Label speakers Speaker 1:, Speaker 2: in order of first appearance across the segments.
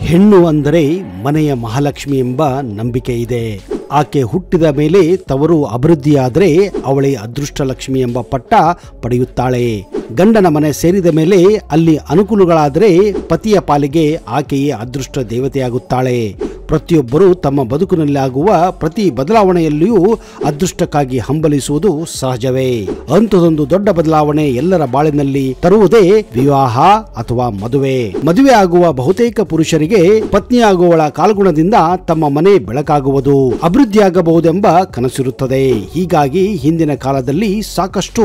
Speaker 1: ಹೆಣ್ಣು ಅಂದರೆ ಮನೆಯ ಮಹಾಲಕ್ಷ್ಮಿ ಎಂಬ ನಂಬಿಕೆ ಇದೆ. ಆಕೆ ಹುಟ್ಟಿದ ಮೇಲೆ ತವರು ಅಭಿವೃದ್ಧಿಯಾದರೆ ಅವಳೇ ಅದೃಷ್ಟ ಲಕ್ಷ್ಮಿ ಎಂಬ ಪಟ್ಟ ಪಡೆಯುತ್ತಾಳೆ. ಗಂಡನ ಮನೆ ಸೇರಿದ ಮೇಲೆ ಅಲ್ಲಿ ಅನುಕೂಲಗಳಾದರೆ ಪತಿಯ ಪಾಲಿಗೆ ಆಕೆಯೇ ಅದೃಷ್ಟ ದೇವತೆಯಾಗುತ್ತಾಳೆ. ಪ್ರತಿಯೊಬ್ಬರು ತಮ್ಮ ಬದುಕಿನಲ್ಲಿ ಆಗುವ ಪ್ರತಿ ಬದಲಾವಣೆಯಲ್ಲಿಯೂ ಅದೃಷ್ಟಕ್ಕಾಗಿ ಹಂಬಲಿಸುವುದು ಸಹಜವೇ. ಅಂಥದೊಂದು ದೊಡ್ಡ ಬದಲಾವಣೆ ಎಲ್ಲರ ಬಾಳಿನಲ್ಲಿ ತರುವುದೇ ವಿವಾಹ ಅಥವಾ ಮದುವೆ. ಮದುವೆ ಆಗುವ ಬಹುತೇಕ ಪುರುಷರಿಗೆ ಪತ್ನಿಯಾಗುವವಳ ಕಾಲ್ಗುಣದಿಂದ ತಮ್ಮ ಮನೆ ಬೆಳಕಾಗುವುದು, ಅಭಿವೃದ್ಧಿಯಾಗಬಹುದೆಂಬ ಕನಸಿರುತ್ತದೆ. ಹೀಗಾಗಿ ಹಿಂದಿನ ಕಾಲದಲ್ಲಿ ಸಾಕಷ್ಟು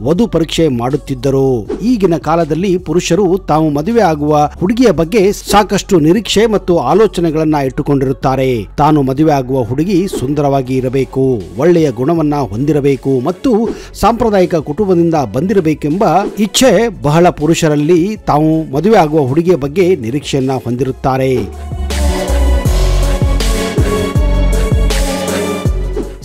Speaker 1: ವಧು ಪರೀಕ್ಷೆ ಮಾಡುತ್ತಿದ್ದರು. ಈಗಿನ ಕಾಲದಲ್ಲಿ ಪುರುಷರು ತಾವು ಮದುವೆ ಆಗುವ ಹುಡುಗಿಯ ಬಗ್ಗೆ ಸಾಕಷ್ಟು ನಿರೀಕ್ಷೆ ಮತ್ತು ಆಲೋಚನೆಗಳನ್ನ ಇಟ್ಟುಕೊಂಡಿರುತ್ತಾರೆ. ತಾನು ಮದುವೆ ಆಗುವ ಹುಡುಗಿ ಸುಂದರವಾಗಿ ಇರಬೇಕು, ಒಳ್ಳೆಯ ಗುಣವನ್ನ ಹೊಂದಿರಬೇಕು ಮತ್ತು ಸಾಂಪ್ರದಾಯಿಕ ಕುಟುಂಬದಿಂದ ಬಂದಿರಬೇಕೆಂಬ ಇಚ್ಛೆ ಬಹಳ ಪುರುಷರಲ್ಲಿ ತಾವು ಮದುವೆ ಆಗುವ ಹುಡುಗಿಯ ಬಗ್ಗೆ ನಿರೀಕ್ಷೆಯನ್ನ ಹೊಂದಿರುತ್ತಾರೆ.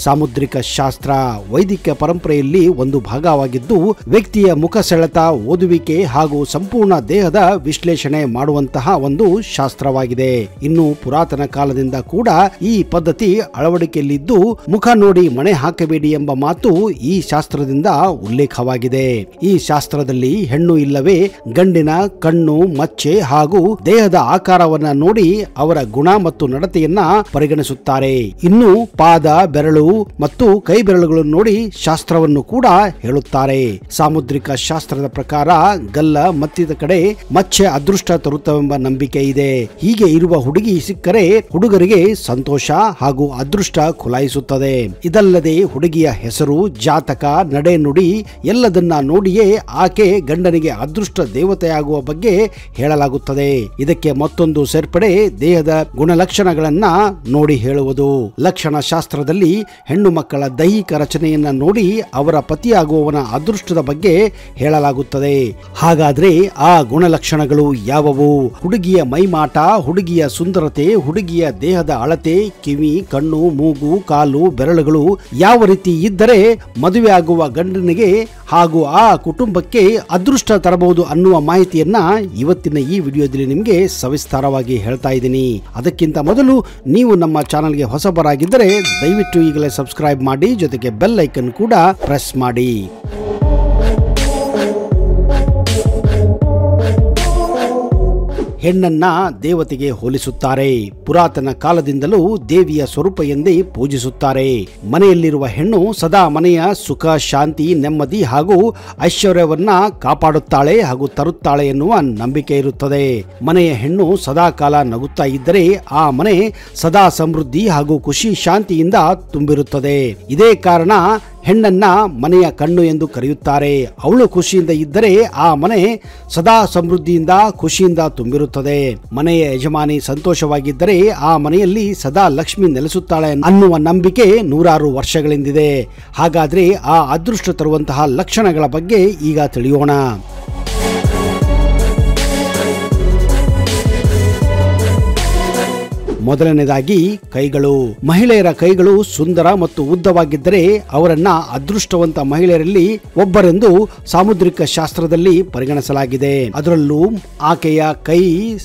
Speaker 1: ಸಾಮುದ್ರಿಕ ಶಾಸ್ತ್ರ ವೈದಿಕ ಪರಂಪರೆಯಲ್ಲಿ ಒಂದು ಭಾಗವಾಗಿದ್ದು, ವ್ಯಕ್ತಿಯ ಮುಖ ಸೆಳೆತ, ಓದುವಿಕೆ ಹಾಗೂ ಸಂಪೂರ್ಣ ದೇಹದ ವಿಶ್ಲೇಷಣೆ ಮಾಡುವಂತಹ ಒಂದು ಶಾಸ್ತ್ರವಾಗಿದೆ. ಇನ್ನು ಪುರಾತನ ಕಾಲದಿಂದ ಕೂಡ ಈ ಪದ್ಧತಿ ಅಳವಡಿಕೆಯಲ್ಲಿದ್ದು, ಮುಖ ನೋಡಿ ಮಣೆ ಹಾಕಬೇಡಿ ಎಂಬ ಮಾತು ಈ ಶಾಸ್ತ್ರದಿಂದ ಉಲ್ಲೇಖವಾಗಿದೆ. ಈ ಶಾಸ್ತ್ರದಲ್ಲಿ ಹೆಣ್ಣು ಇಲ್ಲವೇ ಗಂಡಿನ ಕಣ್ಣು, ಮಚ್ಚೆ ಹಾಗೂ ದೇಹದ ಆಕಾರವನ್ನ ನೋಡಿ ಅವರ ಗುಣ ಮತ್ತು ನಡತೆಯನ್ನ ಪರಿಗಣಿಸುತ್ತಾರೆ. ಇನ್ನು ಪಾದ, ಬೆರಳು ಮತ್ತು ಕೈ ಬೆರಳುಗಳನ್ನು ನೋಡಿ ಶಾಸ್ತ್ರವನ್ನು ಕೂಡ ಹೇಳುತ್ತಾರೆ. ಸಾಮುದ್ರಿಕ ಶಾಸ್ತ್ರದ ಪ್ರಕಾರ ಗಲ್ಲ ಮತ್ತಿದ ಕಡೆ ಮಚ್ಚೆ ಅದೃಷ್ಟ ತರುತ್ತವೆಂಬ ನಂಬಿಕೆ ಇದೆ. ಹೀಗೆ ಇರುವ ಹುಡುಗಿ ಸಿಕ್ಕರೆ ಹುಡುಗರಿಗೆ ಸಂತೋಷ ಹಾಗೂ ಅದೃಷ್ಟ ಖುಲಾಯಿಸುತ್ತದೆ. ಇದಲ್ಲದೆ ಹುಡುಗಿಯ ಹೆಸರು, ಜಾತಕ, ನಡೆ ನುಡಿ ಎಲ್ಲದನ್ನ ನೋಡಿಯೇ ಆಕೆ ಗಂಡನಿಗೆ ಅದೃಷ್ಟ ದೇವತೆಯಾಗುವ ಬಗ್ಗೆ ಹೇಳಲಾಗುತ್ತದೆ. ಇದಕ್ಕೆ ಮತ್ತೊಂದು ಸೇರ್ಪಡೆ ದೇಹದ ಗುಣಲಕ್ಷಣಗಳನ್ನ ನೋಡಿ ಹೇಳುವುದು. ಲಕ್ಷಣ ಶಾಸ್ತ್ರದಲ್ಲಿ ಹೆಣ್ಣು ಮಕ್ಕಳ ದೈಹಿಕ ರಚನೆಯನ್ನ ನೋಡಿ ಅವರ ಪತಿಯಾಗುವವನ ಅದೃಷ್ಟದ ಬಗ್ಗೆ ಹೇಳಲಾಗುತ್ತದೆ. ಹಾಗಾದ್ರೆ ಆ ಗುಣಲಕ್ಷಣಗಳು ಯಾವುವು? ಹುಡುಗಿಯ ಮೈಮಾಟ, ಹುಡುಗಿಯ ಸುಂದರತೆ, ಹುಡುಗಿಯ ದೇಹದ ಅಳತೆ, ಕಿವಿ, ಕಣ್ಣು, ಮೂಗು, ಕಾಲು, ಬೆರಳುಗಳು ಯಾವ ರೀತಿ ಇದ್ದರೆ ಮದುವೆ ಆಗುವ ಗಂಡನಿಗೆ ಹಾಗೂ ಆ ಕುಟುಂಬಕ್ಕೆ ಅದೃಷ್ಟ ತರಬಹುದು ಅನ್ನುವ ಮಾಹಿತಿಯನ್ನ ಇವತ್ತಿನ ಈ ವಿಡಿಯೋದಲ್ಲಿ ನಿಮಗೆ ಸವಿಸ್ತಾರವಾಗಿ ಹೇಳ್ತಾ ಇದ್ದೀನಿ. ಅದಕ್ಕಿಂತ ಮೊದಲು ನೀವು ನಮ್ಮ ಚಾನೆಲ್ಗೆ ಹೊಸಬರಾಗಿದ್ದರೆ ದಯವಿಟ್ಟು ಈಗಲೇ ಸಬ್ಸ್ಕ್ರೈಬ್ ಮಾಡಿ, ಜೊತೆಗೆ ಬೆಲ್ ಐಕನ್ ಕೂಡ ಪ್ರೆಸ್ ಮಾಡಿ. ಹೆಣ್ಣನ್ನ ದೇವತೆಗೆ ಹೋಲಿಸುತ್ತಾರೆ. ಪುರಾತನ ಕಾಲದಿಂದಲೂ ದೇವಿಯ ಸ್ವರೂಪ ಎಂದೇ ಪೂಜಿಸುತ್ತಾರೆ. ಮನೆಯಲ್ಲಿರುವ ಹೆಣ್ಣು ಸದಾ ಮನೆಯ ಸುಖ, ಶಾಂತಿ, ನೆಮ್ಮದಿ ಹಾಗೂ ಐಶ್ವರ್ಯವನ್ನ ಕಾಪಾಡುತ್ತಾಳೆ ಹಾಗೂ ತರುತ್ತಾಳೆ ಎನ್ನುವ ನಂಬಿಕೆ ಇರುತ್ತದೆ. ಮನೆಯ ಹೆಣ್ಣು ಸದಾ ಕಾಲ ನಗುತ್ತಾ ಇದ್ದರೆ ಆ ಮನೆ ಸದಾ ಸಮೃದ್ಧಿ ಹಾಗೂ ಖುಷಿ, ಶಾಂತಿಯಿಂದ ತುಂಬಿರುತ್ತದೆ. ಇದೇ ಕಾರಣ ಹೆಣ್ಣನ್ನ ಮನೆಯ ಕಣ್ಣು ಎಂದು ಕರೆಯುತ್ತಾರೆ. ಅವಳು ಖುಷಿಯಿಂದ ಇದ್ದರೆ ಆ ಮನೆ ಸದಾ ಸಮೃದ್ಧಿಯಿಂದ, ಖುಷಿಯಿಂದ ತುಂಬಿರುತ್ತದೆ. ಮನೆಯ ಯಜಮಾನಿ ಸಂತೋಷವಾಗಿದ್ದರೆ ಆ ಮನೆಯಲ್ಲಿ ಸದಾ ಲಕ್ಷ್ಮಿ ನೆಲೆಸುತ್ತಾಳೆ ಅನ್ನುವ ನಂಬಿಕೆ ನೂರಾರು ವರ್ಷಗಳಿಂದಿದೆ. ಹಾಗಾದ್ರೆ ಆ ಅದೃಷ್ಟ ತರುವಂತಹ ಲಕ್ಷಣಗಳ ಬಗ್ಗೆ ಈಗ ತಿಳಿಯೋಣ. ಮೊದಲನೇದಾಗಿ ಕೈಗಳು. ಮಹಿಳೆಯರ ಕೈಗಳು ಸುಂದರ ಮತ್ತು ಉದ್ದವಾಗಿದ್ದರೆ ಅವರನ್ನ ಅದೃಷ್ಟವಂತ ಮಹಿಳೆಯರಲ್ಲಿ ಒಬ್ಬರೆಂದು ಸಾಮುದ್ರಿಕ ಶಾಸ್ತ್ರದಲ್ಲಿ ಪರಿಗಣಿಸಲಾಗಿದೆ. ಅದರಲ್ಲೂ ಆಕೆಯ ಕೈ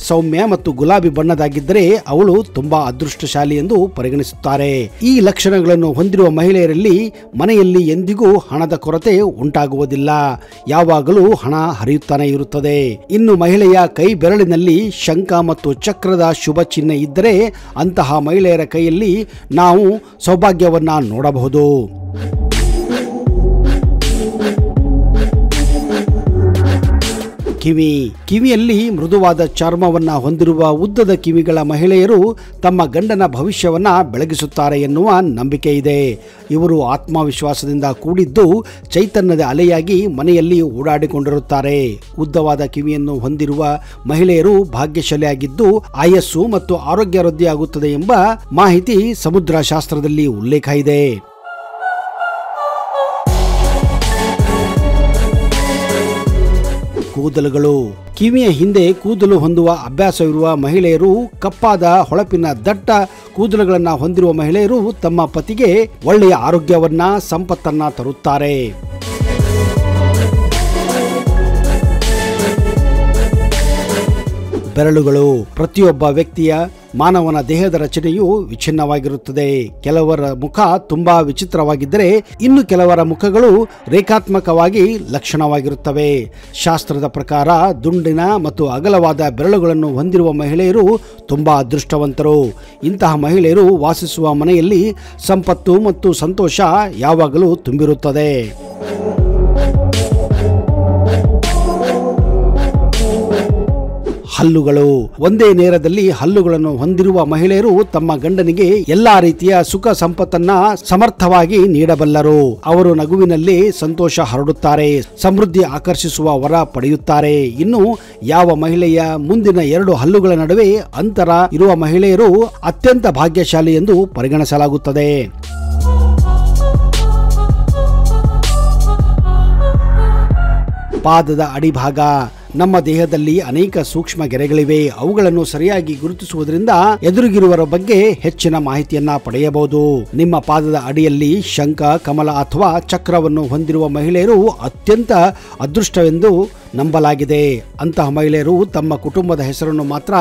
Speaker 1: ಸೌಮ್ಯ ಮತ್ತು ಗುಲಾಬಿ ಬಣ್ಣದಾಗಿದ್ದರೆ ಅವಳು ತುಂಬಾ ಅದೃಷ್ಟಶಾಲಿ ಎಂದು ಪರಿಗಣಿಸುತ್ತಾರೆ. ಈ ಲಕ್ಷಣಗಳನ್ನು ಹೊಂದಿರುವ ಮಹಿಳೆಯರಲ್ಲಿ ಮನೆಯಲ್ಲಿ ಎಂದಿಗೂ ಹಣದ ಕೊರತೆ ಉಂಟಾಗುವುದಿಲ್ಲ, ಯಾವಾಗಲೂ ಹಣ ಹರಿಯುತ್ತಾನೆ ಇರುತ್ತದೆ. ಇನ್ನು ಮಹಿಳೆಯ ಕೈ ಬೆರಳಿನಲ್ಲಿ ಶಂಖ ಮತ್ತು ಚಕ್ರದ ಶುಭ ಚಿಹ್ನೆ ಇದ್ದರೆ ಅಂತಹ ಮಹಿಳೆಯರ ಕೈಯಲ್ಲಿ ನಾವು ಸೌಭಾಗ್ಯವನ್ನ ನೋಡಬಹುದು. ಕಿವಿಯಲ್ಲಿ ಮೃದುವಾದ ಚರ್ಮವನ್ನ ಹೊಂದಿರುವ ಉದ್ದದ ಕಿವಿಗಳ ಮಹಿಳೆಯರು ತಮ್ಮ ಗಂಡನ ಭವಿಷ್ಯವನ್ನ ಬೆಳಗಿಸುತ್ತಾರೆ ಎನ್ನುವ ನಂಬಿಕೆ ಇದೆ. ಇವರು ಆತ್ಮವಿಶ್ವಾಸದಿಂದ ಕೂಡಿದ್ದು ಚೈತನ್ಯದ ಅಲೆಯಾಗಿ ಮನೆಯಲ್ಲಿ ಓಡಾಡಿಕೊಂಡಿರುತ್ತಾರೆ. ಉದ್ದವಾದ ಕಿವಿಯನ್ನು ಹೊಂದಿರುವ ಮಹಿಳೆಯರು ಭಾಗ್ಯಶಾಲಿಯಾಗಿದ್ದು ಆಯಸ್ಸು ಮತ್ತು ಆರೋಗ್ಯ ವೃದ್ಧಿಯಾಗುತ್ತದೆ ಎಂಬ ಮಾಹಿತಿ ಸಮುದ್ರ ಶಾಸ್ತ್ರದಲ್ಲಿ ಉಲ್ಲೇಖ ಇದೆ. ಕೂದಲುಗಳು. ಕಿವಿಯ ಹಿಂದೆ ಕೂದಲು ಹೊಂದುವ ಅಭ್ಯಾಸವಿರುವ ಮಹಿಳೆಯರು, ಕಪ್ಪಾದ ಹೊಳಪಿನ ದಟ್ಟ ಕೂದಲುಗಳನ್ನು ಹೊಂದಿರುವ ಮಹಿಳೆಯರು ತಮ್ಮ ಪತಿಗೆ ಒಳ್ಳೆಯ ಆರೋಗ್ಯವನ್ನ, ಸಂಪತ್ತನ್ನ ತರುತ್ತಾರೆ. ಬೆರಳುಗಳು. ಪ್ರತಿಯೊಬ್ಬ ವ್ಯಕ್ತಿಯ ಮಾನವನ ದೇಹದ ರಚನೆಯು ವಿಚ್ಛಿನ್ನವಾಗಿರುತ್ತದೆ. ಕೆಲವರ ಮುಖ ತುಂಬಾ ವಿಚಿತ್ರವಾಗಿದ್ದರೆ ಇನ್ನು ಕೆಲವರ ಮುಖಗಳು ರೇಖಾತ್ಮಕವಾಗಿ ಲಕ್ಷಣವಾಗಿರುತ್ತವೆ. ಶಾಸ್ತ್ರದ ಪ್ರಕಾರ ದುಂಡಿನ ಮತ್ತು ಅಗಲವಾದ ಬೆರಳುಗಳನ್ನು ಹೊಂದಿರುವ ಮಹಿಳೆಯರು ತುಂಬಾ ಅದೃಷ್ಟವಂತರು. ಇಂತಹ ಮಹಿಳೆಯರು ವಾಸಿಸುವ ಮನೆಯಲ್ಲಿ ಸಂಪತ್ತು ಮತ್ತು ಸಂತೋಷ ಯಾವಾಗಲೂ ತುಂಬಿರುತ್ತದೆ. ಹಲ್ಲುಗಳು. ಒಂದೇ ನೇರದಲ್ಲಿ ಹಲ್ಲುಗಳನ್ನು ಹೊಂದಿರುವ ಮಹಿಳೆಯರು ತಮ್ಮ ಗಂಡನಿಗೆ ಎಲ್ಲಾ ರೀತಿಯ ಸುಖ ಸಂಪತ್ತನ್ನ ಸಮರ್ಥವಾಗಿ ನೀಡಬಲ್ಲರು. ಅವರು ನಗುವಿನಲ್ಲಿ ಸಂತೋಷ ಹರಡುತ್ತಾರೆ, ಸಮೃದ್ಧಿ ಆಕರ್ಷಿಸುವ ವರ ಪಡೆಯುತ್ತಾರೆ. ಇನ್ನು ಯಾವ ಮಹಿಳೆಯ ಮುಂದಿನ 2 ಹಲ್ಲುಗಳ ನಡುವೆ ಅಂತರ ಇರುವ ಮಹಿಳೆಯರು ಅತ್ಯಂತ ಭಾಗ್ಯಶಾಲಿ ಎಂದು ಪರಿಗಣಿಸಲಾಗುತ್ತದೆ. ಪಾದದ ಅಡಿಭಾಗ. ನಮ್ಮ ದೇಹದಲ್ಲಿ ಅನೇಕ ಸೂಕ್ಷ್ಮ ಗೆರೆಗಳಿವೆ. ಅವುಗಳನ್ನು ಸರಿಯಾಗಿ ಗುರುತಿಸುವುದರಿಂದ ಎದುರಿಗಿರುವವರ ಬಗ್ಗೆ ಹೆಚ್ಚಿನ ಮಾಹಿತಿಯನ್ನ ಪಡೆಯಬಹುದು. ನಿಮ್ಮ ಪಾದದ ಅಡಿಯಲ್ಲಿ ಶಂಖ, ಕಮಲ ಅಥವಾ ಚಕ್ರವನ್ನು ಹೊಂದಿರುವ ಮಹಿಳೆಯರು ಅತ್ಯಂತ ಅದೃಷ್ಟವೆಂದು ನಂಬಲಾಗಿದೆ. ಅಂತಹ ಮಹಿಳೆಯರು ತಮ್ಮ ಕುಟುಂಬದ ಹೆಸರನ್ನು ಮಾತ್ರ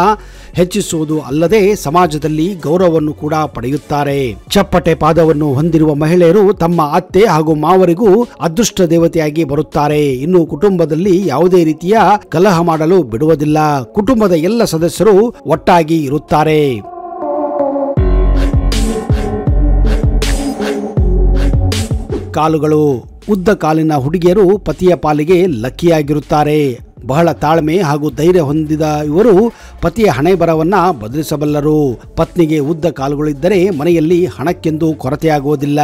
Speaker 1: ಹೆಚ್ಚಿಸುವುದು ಅಲ್ಲದೆ ಸಮಾಜದಲ್ಲಿ ಗೌರವವನ್ನು ಕೂಡ ಪಡೆಯುತ್ತಾರೆ. ಚಪ್ಪಟೆ ಪಾದವನ್ನು ಹೊಂದಿರುವ ಮಹಿಳೆಯರು ತಮ್ಮ ಅತ್ತೆ ಹಾಗೂ ಮಾವರಿಗೂ ಅದೃಷ್ಟ ದೇವತೆಯಾಗಿ ಬರುತ್ತಾರೆ. ಇನ್ನು ಕುಟುಂಬದಲ್ಲಿ ಯಾವುದೇ ರೀತಿಯ ಕಲಹ ಮಾಡಲು ಬಿಡುವುದಿಲ್ಲ. ಕುಟುಂಬದ ಎಲ್ಲ ಸದಸ್ಯರು ಒಟ್ಟಾಗಿ ಇರುತ್ತಾರೆ. ಕಾಲುಗಳು. ಉದ್ದ ಕಾಲಿನ ಹುಡುಗಿಯರು ಪತಿಯ ಪಾಲಿಗೆ ಲಕ್ಕಿಯಾಗಿರುತ್ತಾರೆ. ಬಹಳ ತಾಳ್ಮೆ ಹಾಗೂ ಧೈರ್ಯ ಹೊಂದಿದ ಇವರು ಪತಿಯ ಹಣೆಬರವನ್ನ ಬದಲಿಸಬಲ್ಲರು. ಪತ್ನಿಗೆ ಉದ್ದ ಕಾಲುಗಳಿದ್ದರೆ ಮನೆಯಲ್ಲಿ ಹಣಕ್ಕೆಂದು ಕೊರತೆಯಾಗುವುದಿಲ್ಲ.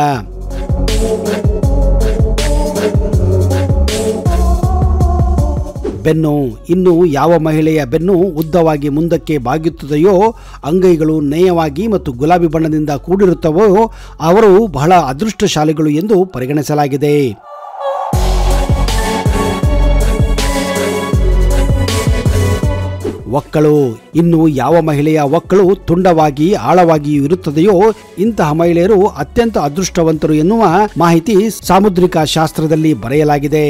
Speaker 1: ಬೆನ್ನು. ಇನ್ನು ಯಾವ ಮಹಿಳೆಯ ಬೆನ್ನು ಉದ್ದವಾಗಿ ಮುಂದಕ್ಕೆ ಬಾಗುತ್ತದೆಯೋ, ಅಂಗೈಗಳು ನೇಯವಾಗಿ ಮತ್ತು ಗುಲಾಬಿ ಬಣ್ಣದಿಂದ ಕೂಡಿರುತ್ತವೋ ಅವರು ಬಹಳ ಅದೃಷ್ಟಶಾಲಿಗಳು ಎಂದು ಪರಿಗಣಿಸಲಾಗಿದೆ. ಒಕ್ಕಳು. ಇನ್ನು ಯಾವ ಮಹಿಳೆಯ ಒಕ್ಕಳು ತುಂಡವಾಗಿ ಆಳವಾಗಿ ಇರುತ್ತದೆಯೋ ಇಂತಹ ಮಹಿಳೆಯರು ಅತ್ಯಂತ ಅದೃಷ್ಟವಂತರು ಎನ್ನುವ ಮಾಹಿತಿ ಸಾಮುದ್ರಿಕ ಶಾಸ್ತ್ರದಲ್ಲಿ ಬರೆಯಲಾಗಿದೆ.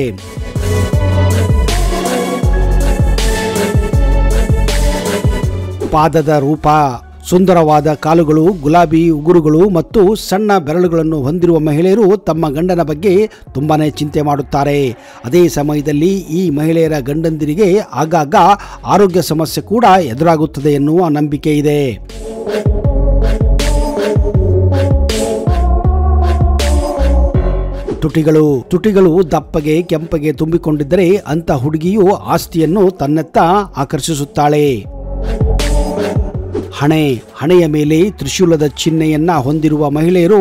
Speaker 1: ಪಾದದ ರೂಪ. ಸುಂದರವಾದ ಕಾಲುಗಳು, ಗುಲಾಬಿ ಉಗುರುಗಳು ಮತ್ತು ಸಣ್ಣ ಬೆರಳುಗಳನ್ನು ಹೊಂದಿರುವ ಮಹಿಳೆಯರು ತಮ್ಮ ಗಂಡನ ಬಗ್ಗೆ ತುಂಬಾನೇ ಚಿಂತೆ ಮಾಡುತ್ತಾರೆ. ಅದೇ ಸಮಯದಲ್ಲಿ ಈ ಮಹಿಳೆಯರ ಗಂಡಂದಿರಿಗೆ ಆಗಾಗ ಆರೋಗ್ಯ ಸಮಸ್ಯೆ ಕೂಡ ಎದುರಾಗುತ್ತದೆ ಎನ್ನುವ ನಂಬಿಕೆ ಇದೆ. ತುಟಿಗಳು. ತುಟಿಗಳು ದಪ್ಪಗೆ ಕೆಂಪಗೆ ತುಂಬಿಕೊಂಡಿದ್ದರೆ ಅಂತ ಹುಡುಗಿಯು ಆಸ್ತಿಯನ್ನು ತನ್ನತ್ತ ಆಕರ್ಷಿಸುತ್ತಾಳೆ. ಹಣೆ. ಹಣೆಯ ಮೇಲೆ ತ್ರಿಶೂಲದ ಚಿಹ್ನೆಯನ್ನ ಹೊಂದಿರುವ ಮಹಿಳೆಯರು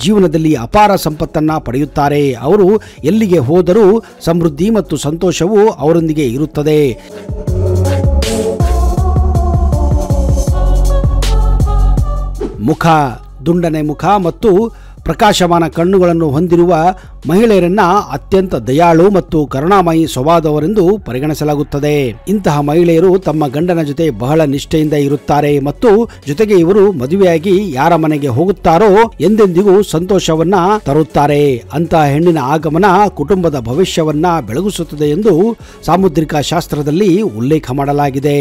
Speaker 1: ಜೀವನದಲ್ಲಿ ಅಪಾರ ಸಂಪತ್ತನ್ನ ಪಡೆಯುತ್ತಾರೆ. ಅವರು ಎಲ್ಲಿಗೆ ಹೋದರೂ ಸಮೃದ್ಧಿ ಮತ್ತು ಸಂತೋಷವು ಅವರೊಂದಿಗೆ ಇರುತ್ತದೆ. ಮುಖ. ದುಂಡನೆ ಮುಖ ಮತ್ತು ಪ್ರಕಾಶಮಾನ ಕಣ್ಣುಗಳನ್ನು ಹೊಂದಿರುವ ಮಹಿಳೆಯರನ್ನ ಅತ್ಯಂತ ದಯಾಳು ಮತ್ತು ಕರುಣಾಮಯಿ ಸ್ವಭಾವದವರೆಂದು ಪರಿಗಣಿಸಲಾಗುತ್ತದೆ. ಇಂತಹ ಮಹಿಳೆಯರು ತಮ್ಮ ಗಂಡನ ಜೊತೆ ಬಹಳ ನಿಷ್ಠೆಯಿಂದ ಇರುತ್ತಾರೆ ಮತ್ತು ಜೊತೆಗೆ ಇವರು ಮದುವೆಯಾಗಿ ಯಾರ ಮನೆಗೆ ಹೋಗುತ್ತಾರೋ ಎಂದೆಂದಿಗೂ ಸಂತೋಷವನ್ನ ತರುತ್ತಾರೆ. ಅಂತಹ ಹೆಣ್ಣಿನ ಆಗಮನ ಕುಟುಂಬದ ಭವಿಷ್ಯವನ್ನ ಬೆಳಗಿಸುತ್ತದೆ ಎಂದು ಸಾಮುದ್ರಿಕ ಶಾಸ್ತ್ರದಲ್ಲಿ ಉಲ್ಲೇಖ ಮಾಡಲಾಗಿದೆ.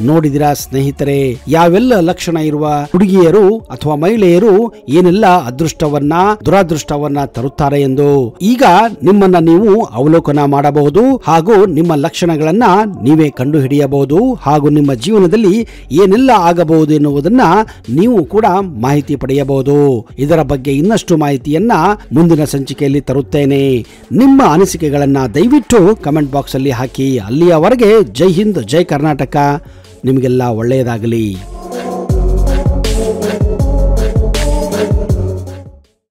Speaker 1: ನೋಡಿದಿರಾ ಸ್ನೇಹಿತರೆ, ಯಾವೆಲ್ಲ ಲಕ್ಷಣ ಇರುವ ಹುಡುಗಿಯರು ಅಥವಾ ಮಹಿಳೆಯರು ಏನೆಲ್ಲ ಅದೃಷ್ಟವನ್ನ ದುರಾದೃಷ್ಟವನ್ನ ತರುತ್ತಾರೆ ಎಂದು ಈಗ ನಿಮ್ಮನ್ನ ನೀವು ಅವಲೋಕನ ಮಾಡಬಹುದು ಹಾಗೂ ನಿಮ್ಮ ಲಕ್ಷಣಗಳನ್ನ ನೀವೇ ಕಂಡು ಹಿಡಿಯಬಹುದು ಹಾಗೂ ನಿಮ್ಮ ಜೀವನದಲ್ಲಿ ಏನೆಲ್ಲ ಆಗಬಹುದು ಎನ್ನುವುದನ್ನ ನೀವು ಕೂಡ ಮಾಹಿತಿ ಪಡೆಯಬಹುದು. ಇದರ ಬಗ್ಗೆ ಇನ್ನಷ್ಟು ಮಾಹಿತಿಯನ್ನ ಮುಂದಿನ ಸಂಚಿಕೆಯಲ್ಲಿ ತರುತ್ತೇನೆ. ನಿಮ್ಮ ಅನಿಸಿಕೆಗಳನ್ನ ದಯವಿಟ್ಟು ಕಮೆಂಟ್ ಬಾಕ್ಸ್ ಅಲ್ಲಿ ಹಾಕಿ. ಅಲ್ಲಿಯವರೆಗೆ ಜೈ ಹಿಂದ್, ಜೈ ಕರ್ನಾಟಕ. ನಿಮಗೆಲ್ಲ ಒಳ್ಳೆಯದಾಗಲಿ.